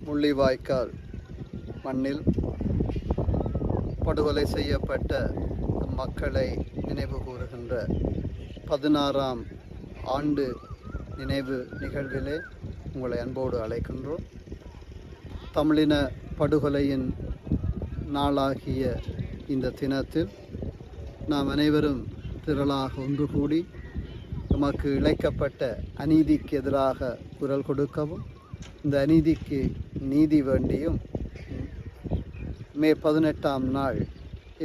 முள்ளிவாய்க்கால் மண்ணில் படுகொலை செய்யப்பட்ட மக்களை நினைவு கூறுகின்ற 16ஆம் ஆண்டு நினைவு நிகழ்விலே உங்களை அன்போடு அழைக்கின்றோம். தமிழின படுகொலையின் நாளாகிய இந்த தினத்தில் நாம் அனைவரும் திரளாக ஒன்று கூடி நமக்கு இழைக்கப்பட்ட அநீதிக்கு எதிராக குரல் கொடுக்கவும், இந்த அநீதிக்கு நீதி வேண்டியும் மே 18ஆம் நாள்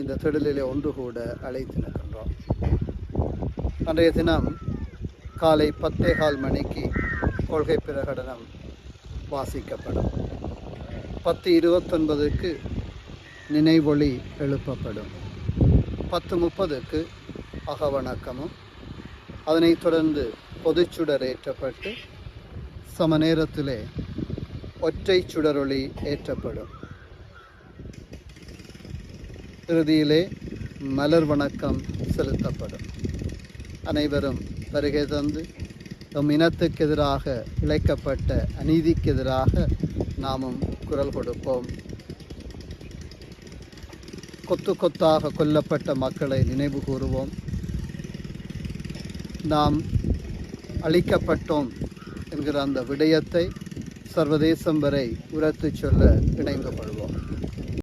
இந்த திடலிலே ஒன்று கூட அழைத்து நிற்கின்றோம். அன்றைய தினம் காலை 10:15 மணிக்கு கொள்கை பிரகடனம் வாசிக்கப்படும். 10:29க்கு நினைவொளி எழுப்பப்படும். 10:30க்கு அகவணக்கமும், அதனைத் தொடர்ந்து பொதுச்சுடர் ஏற்றப்பட்டு சம நேரத்திலே ஒற்றை சுடரொளி ஏற்றப்படும். இறுதியிலே மலர் வணக்கம் செலுத்தப்படும். அனைவரும் வருகை தந்து நம் இனத்துக்கு எதிராக இழைக்கப்பட்ட அநீதிக்கு எதிராக நாமும் குரல் கொடுப்போம். கொத்து கொத்தாக கொல்லப்பட்ட மக்களை நினைவு கூறுவோம். நாம் அழிக்கப்பட்டோம் என்கிற அந்த விடயத்தை சர்வதேசம் வரை உரத்து சொல்ல இணைந்து கொள்வோம்.